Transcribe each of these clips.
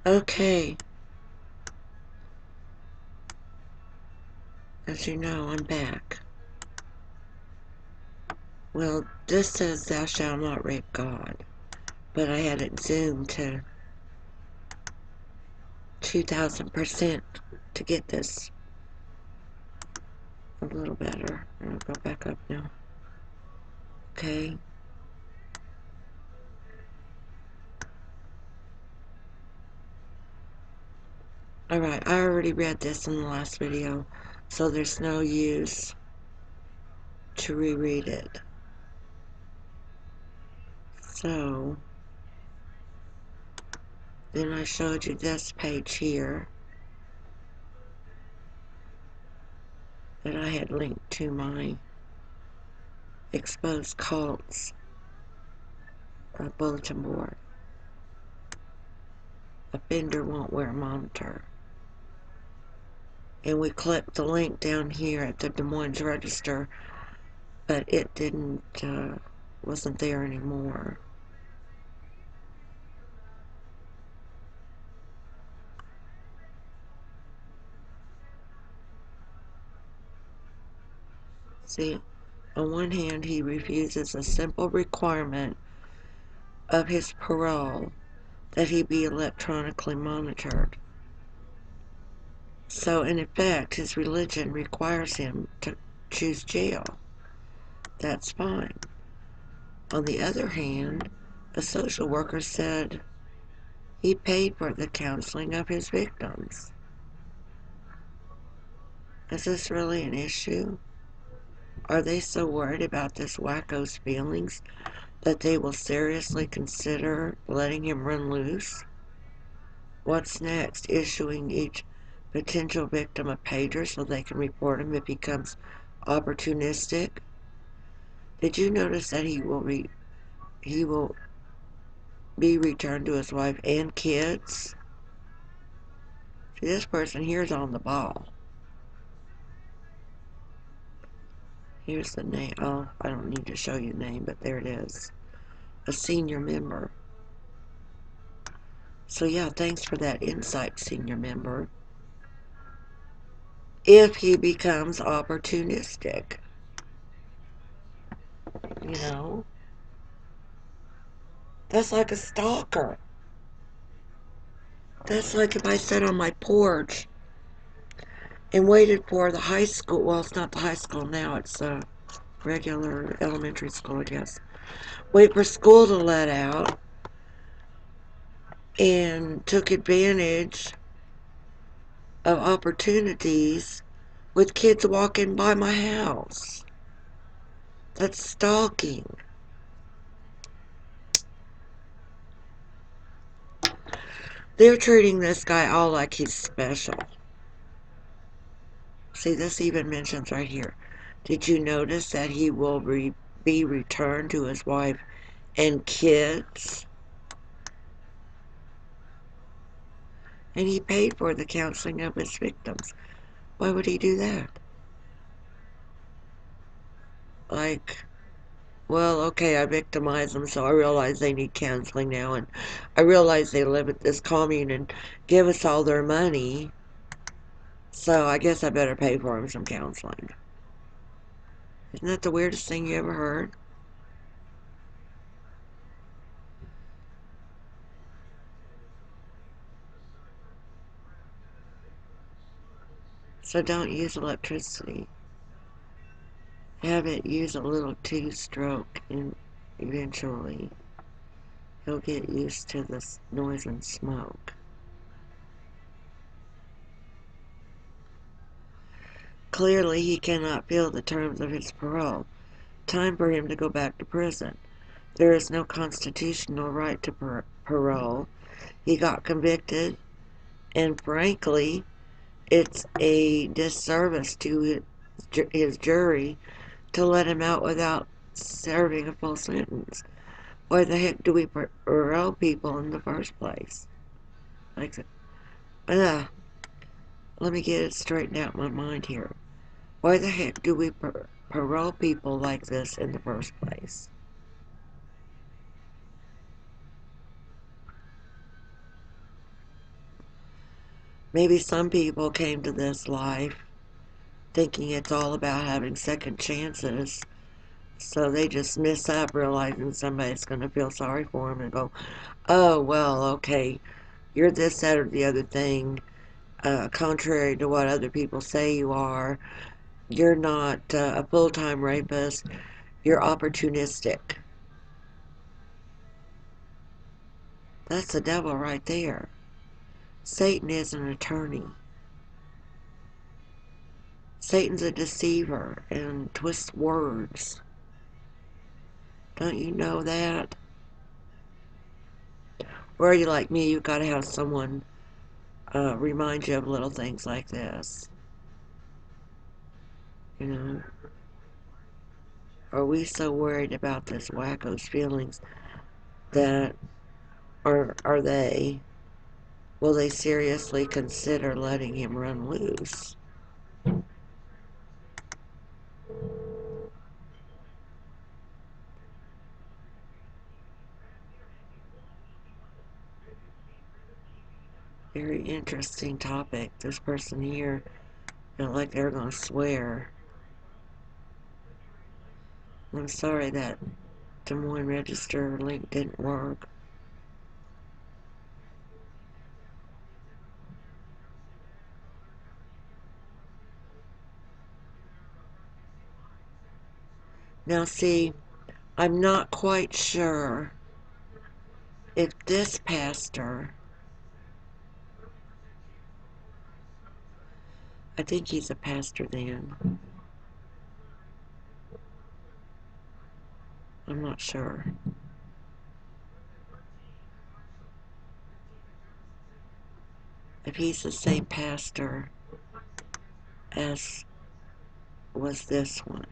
Okay, as you know, I'm back. Well, this says thou shalt not rape God, but I had it zoomed to 2000% to get this a little better. I'll go back up now. Okay. Alright, I already read this in the last video, so there's no use to reread it. So, then I showed you this page here that I had linked to my exposed cults bulletin board. Offender won't wear a monitor. And we clicked the link down here at the Des Moines Register, but it wasn't there anymore. See, on one hand, he refuses a simple requirement of his parole that he be electronically monitored. So, in effect, his religion requires him to choose jail. That's fine. On the other hand, a social worker said he paid for the counseling of his victims. Is this really an issue? Are they so worried about this wacko's feelings that they will seriously consider letting him run loose? What's next? Issuing each potential victim a pager so they can report him if he becomes opportunistic? Did you notice that he will be returned to his wife and kids? See, this person here is on the ball. Here's the name. Oh, I don't need to show you the name, but there it is. A senior member. So yeah, thanks for that insight, senior member. If he becomes opportunistic, you know, that's like a stalker. That's like if I sat on my porch and waited for the high school. Well, it's not the high school now, it's a regular elementary school, I guess. Wait for school to let out and took advantage of opportunities with kids walking by my house. That's stalking. They're treating this guy all like he's special. See, this even mentions right here. Did you notice that he will be returned to his wife and kids? And he paid for the counseling of his victims. Why would he do that? Like, well, okay, I victimized them, so I realize they need counseling now, and I realize they live at this commune and give us all their money, so I guess I better pay for them some counseling. Isn't that the weirdest thing you ever heard? So don't use electricity. Have it use a little two-stroke, and eventually he'll get used to this noise and smoke. Clearly, he cannot feel the terms of his parole. Time for him to go back to prison. There is no constitutional right to parole. He got convicted, and frankly, it's a disservice to his jury to let him out without serving a full sentence. Why the heck do we parole people in the first place? Like, let me get it straightened out in my mind here. Why the heck do we parole people like this in the first place? Maybe some people came to this life thinking it's all about having second chances. So they just miss up realizing somebody's going to feel sorry for them and go, oh, well, okay, you're this, that, or the other thing. Contrary to what other people say you are, you're not a full time rapist, you're opportunistic. That's the devil right there. Satan is an attorney. Satan's a deceiver and twists words. Don't you know that? Or are you like me? You've got to have someone remind you of little things like this. You know? Are we so worried about this wacko's feelings that, or are they, will they seriously consider letting him run loose? Very interesting topic. This person here felt like they're going to swear. I'm sorry that Des Moines Register link didn't work. Now, see, I'm not quite sure if this pastor, I think he's a pastor then. I'm not sure. If he's the same pastor as was this one.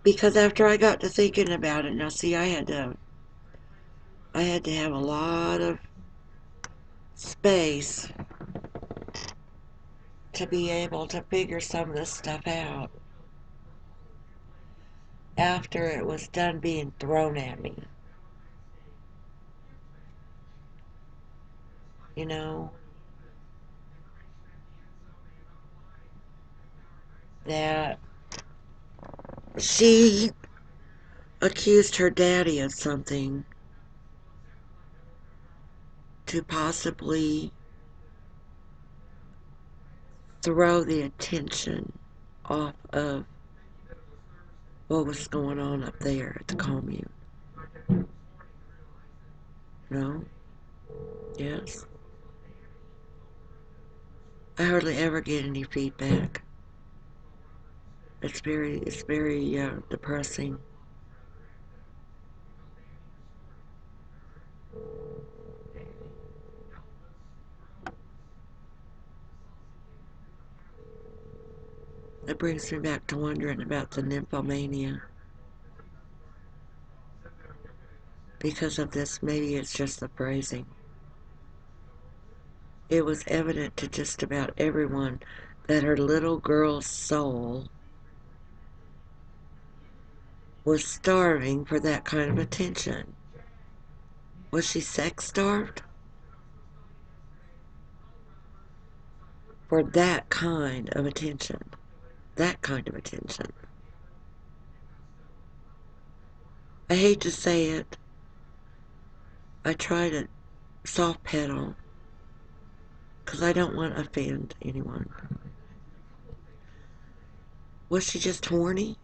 Because after I got to thinking about it, now see, I had to have a lot of space to be able to figure some of this stuff out after it was done being thrown at me. You know, that she accused her daddy of something to possibly throw the attention off of what was going on up there at the commune. No? Yes? I hardly ever get any feedback. It's very depressing. It brings me back to wondering about the nymphomania. Because of this, maybe it's just the phrasing. It was evident to just about everyone that her little girl's soul was starving for that kind of attention. Was she sex starved? For that kind of attention. That kind of attention. I hate to say it. I try to soft pedal because I don't want to offend anyone. Was she just horny?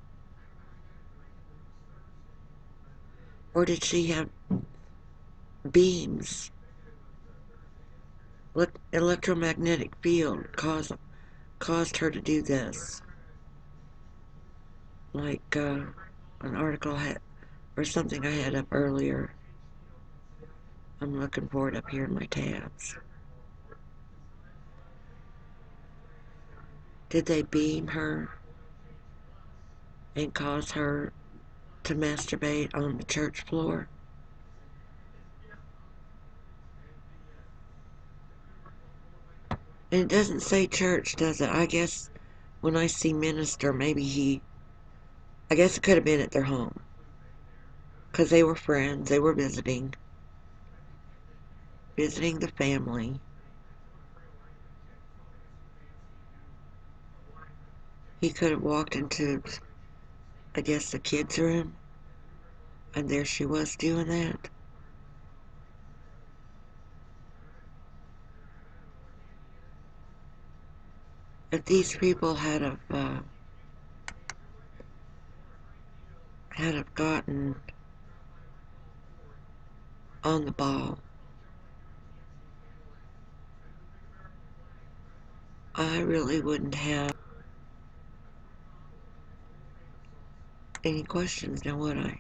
Or did she have beams? Electromagnetic field caused her to do this. Like an article had, or something I had up earlier. I'm looking for it up here in my tabs. Did they beam her and cause her to masturbate on the church floor? And it doesn't say church, does it? I guess when I see minister, I guess it could have been at their home. Because they were friends, they were visiting. visiting the family. He could have walked into, I guess, the kids' room, and there she was doing that. If these people had have gotten on the ball, I really wouldn't have any questions now, would I?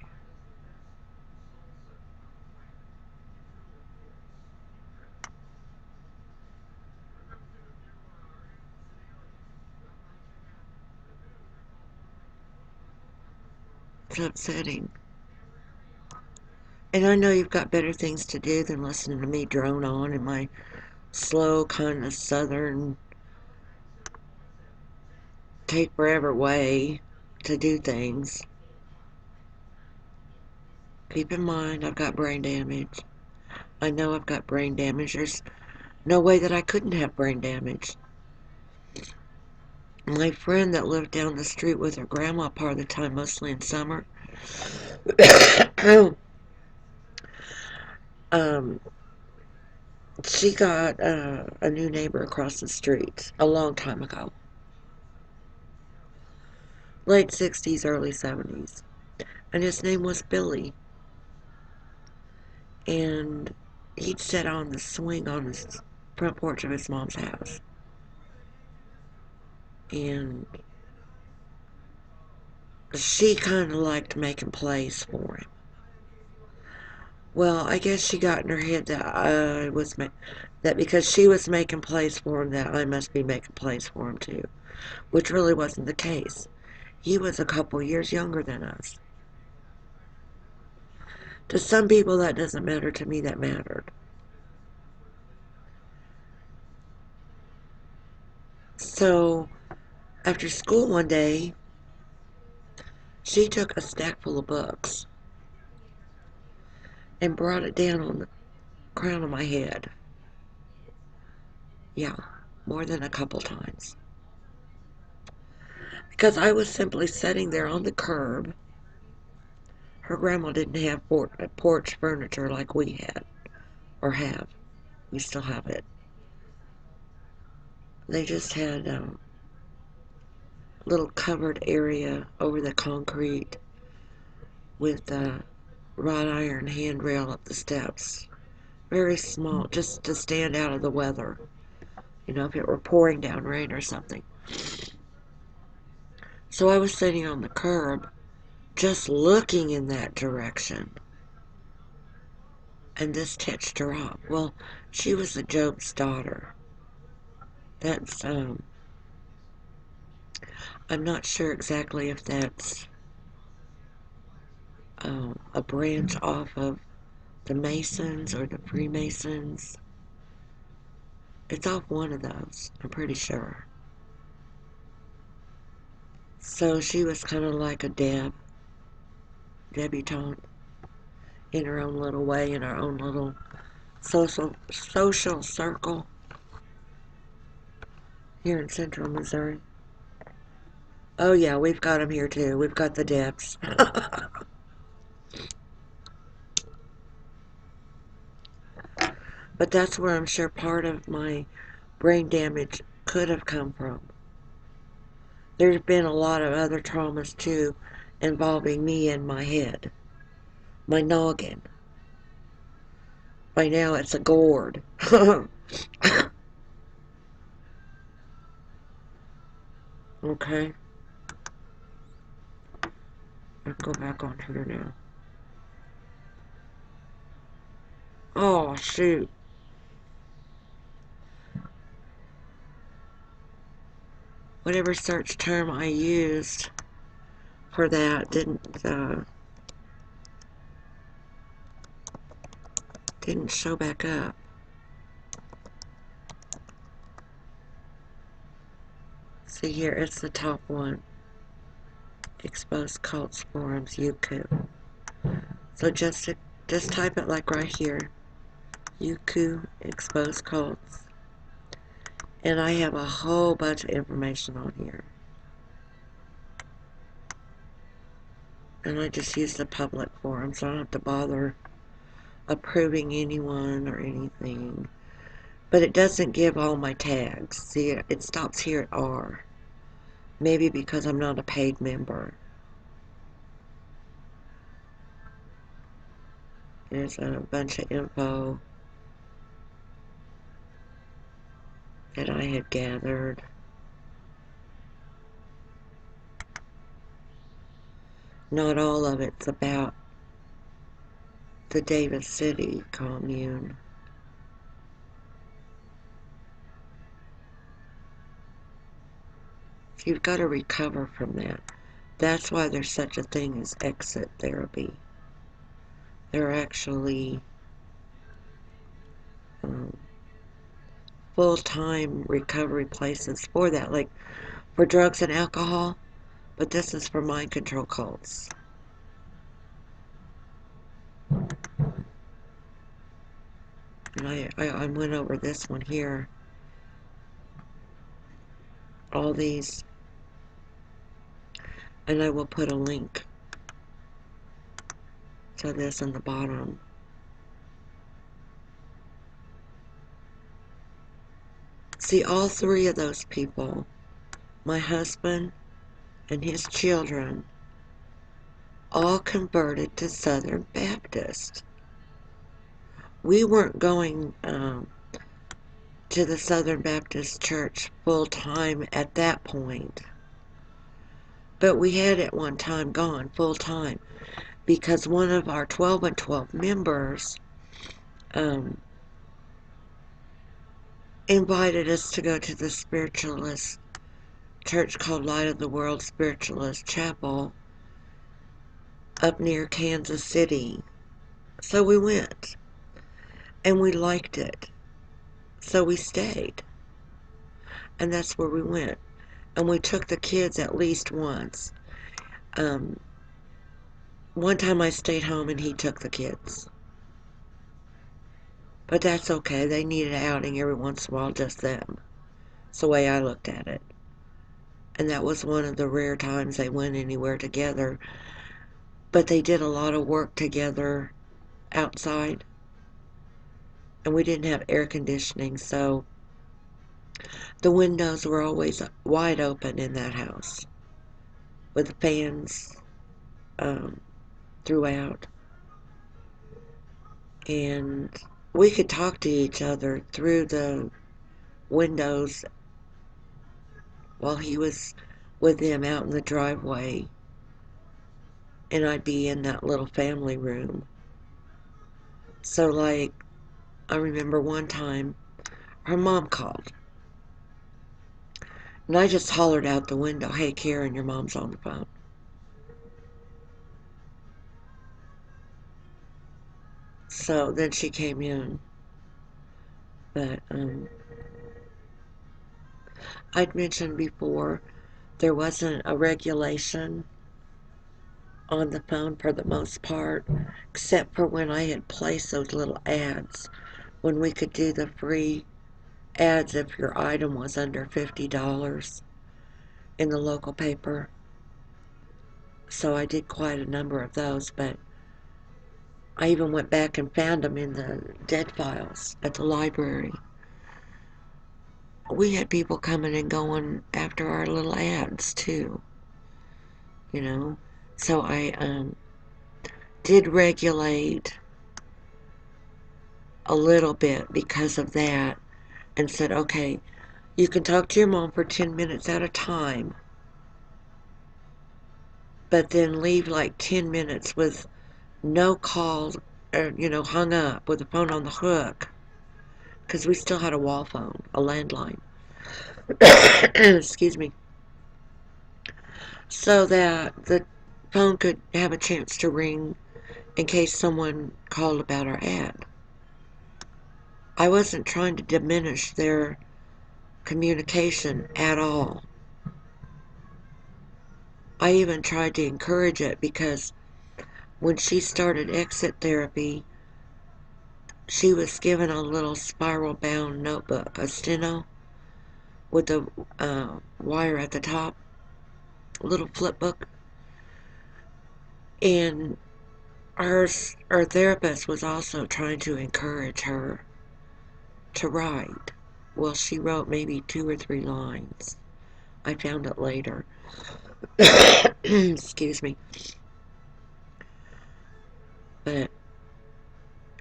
It's upsetting. And I know you've got better things to do than listening to me drone on in my slow, kind of southern, take forever way to do things. Keep in mind, I've got brain damage. I know I've got brain damage. There's no way that I couldn't have brain damage. My friend that lived down the street with her grandma part of the time, mostly in summer, um, she got a new neighbor across the street a long time ago. Late 60s, early 70s. And his name was Billy. And he'd sit on the swing on his front porch of his mom's house. And she kind of liked making plays for him. Well, I guess she got in her head that that because she was making plays for him, that I must be making plays for him too, which really wasn't the case. He was a couple years younger than us. To some people, that doesn't matter. To me, that mattered. So, after school one day, she took a stack full of books and brought it down on the crown of my head. Yeah, more than a couple times. Because I was simply sitting there on the curb. Her grandma didn't have porch furniture like we had, or have. We still have it. They just had a little covered area over the concrete with a wrought iron handrail up the steps. Very small, just to stand out of the weather. You know, if it were pouring down rain or something. So I was sitting on the curb, just looking in that direction. And this touched her up. Well, she was the Job's daughter. That's, I'm not sure exactly if that's a branch off of the Masons or the Freemasons. It's off one of those, I'm pretty sure. So she was kind of like a debutante in her own little way, in her own little social circle here in central Missouri. Oh yeah, we've got them here too. We've got the Debs. But that's where I'm sure part of my brain damage could have come from. There's been a lot of other traumas too involving me and my head, my noggin. By now it's a gourd. Okay, let's go back on here now. Oh, shoot. Whatever search term I used for that didn't show back up. See here, it's the top one. Exposed cults, forums, YouTube. So just type it like right here. Yuku exposed cults. And I have a whole bunch of information on here. And I just use the public forum, so I don't have to bother approving anyone or anything. But it doesn't give all my tags. See, it stops here at R. Maybe because I'm not a paid member. There's a bunch of info that I had gathered. Not all of it's about the Davis City commune. You've got to recover from that. That's why there's such a thing as exit therapy. There are actually um, full-time recovery places for that, like for drugs and alcohol, but this is for mind control cults. And I went over this one here, all these, and I will put a link to this in the bottom. See, all three of those people, my husband and his children, all converted to Southern Baptist. We weren't going to the Southern Baptist Church full time at that point, but we had at one time gone full time because one of our 12 and 12 members invited us to go to the spiritualist church called Light of the World Spiritualist Chapel up near Kansas City. So we went, and we liked it. So we stayed, and that's where we went. And we took the kids at least once. Um, One time I stayed home and he took the kids. But that's okay. They needed an outing every once in a while, just them. It's the way I looked at it. And that was one of the rare times they went anywhere together. But they did a lot of work together outside. And we didn't have air conditioning, so the windows were always wide open in that house with fans um, throughout. And we could talk to each other through the windows while he was with them out in the driveway, and I'd be in that little family room. So, like, I remember one time her mom called, and I just hollered out the window, "Hey, Karen, your mom's on the phone." So then she came in, but I'd mentioned before there wasn't a regulation on the phone for the most part, except for when I had placed those little ads, when we could do the free ads if your item was under $50 in the local paper. So I did quite a number of those, but I even went back and found them in the dead files at the library. We had people coming and going after our little ads too, you know. So I did regulate a little bit because of that and said, okay, you can talk to your mom for 10 minutes at a time, but then leave like 10 minutes with no calls, or, hung up with the phone on the hook, because we still had a wall phone, a landline. Excuse me. So that the phone could have a chance to ring in case someone called about our ad. I wasn't trying to diminish their communication at all. I even tried to encourage it because when she started exit therapy, she was given a little spiral bound notebook, a steno with a wire at the top, a little flip book, and her therapist was also trying to encourage her to write. Well, she wrote maybe 2 or 3 lines. I found it later. Excuse me. But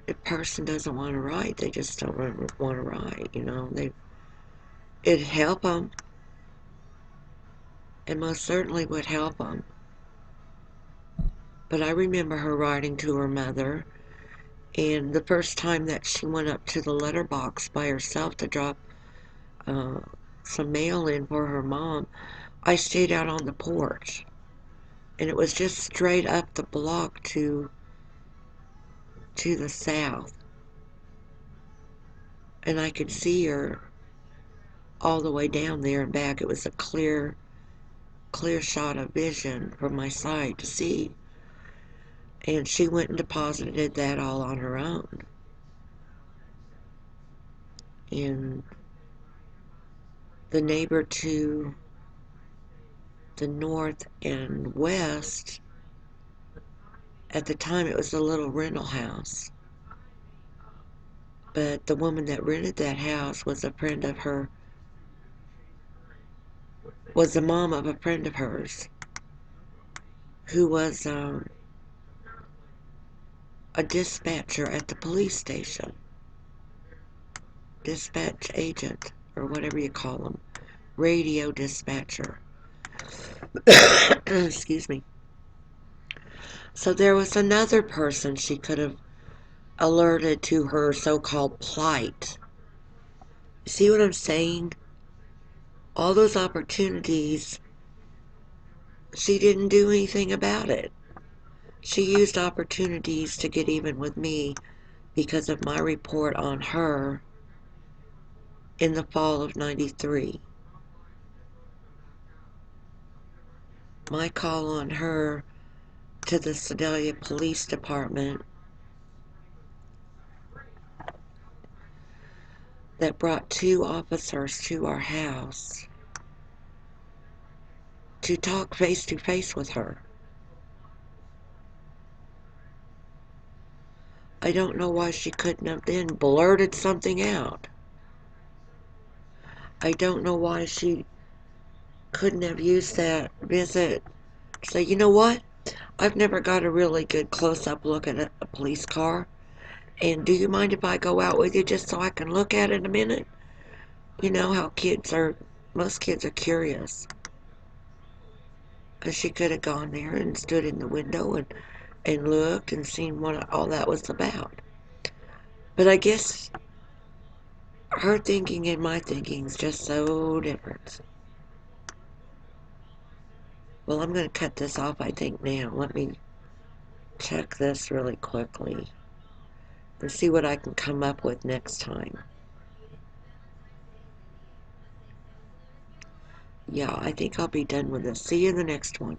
if a person doesn't want to write, they just don't want to write. It'd help them. It most certainly would help them. But I remember her writing to her mother, and the first time that she went up to the letterbox by herself to drop uh, some mail in for her mom, I stayed out on the porch, and it was just straight up the block to the south, and I could see her all the way down there and back. It was a clear shot of vision from my side to see, and she went and deposited that all on her own. And the neighbor to the north and west, at the time it was a little rental house, but the woman that rented that house was a friend of her, was the mom of a friend of hers who was a dispatcher at the police station, dispatch agent, or whatever you call them, radio dispatcher. Excuse me. So there was another person she could have alerted to her so-called plight. See what I'm saying? All those opportunities, she didn't do anything about it. She used opportunities to get even with me because of my report on her in the fall of '93. My call on her to the Sedalia Police Department that brought 2 officers to our house to talk face to face with her. I don't know why she couldn't have then blurted something out. I don't know why she couldn't have used that visit to say, you know what? I've never got a really good close-up look at a police car. And do you mind if I go out with you just so I can look at it a minute? You know how most kids are curious. Because she could have gone there and stood in the window and looked and seen what all that was about. But I guess her thinking and my thinking is just so different. Well, I'm going to cut this off, I think, now. Let me check this really quickly and see what I can come up with next time. Yeah, I think I'll be done with this. See you in the next one.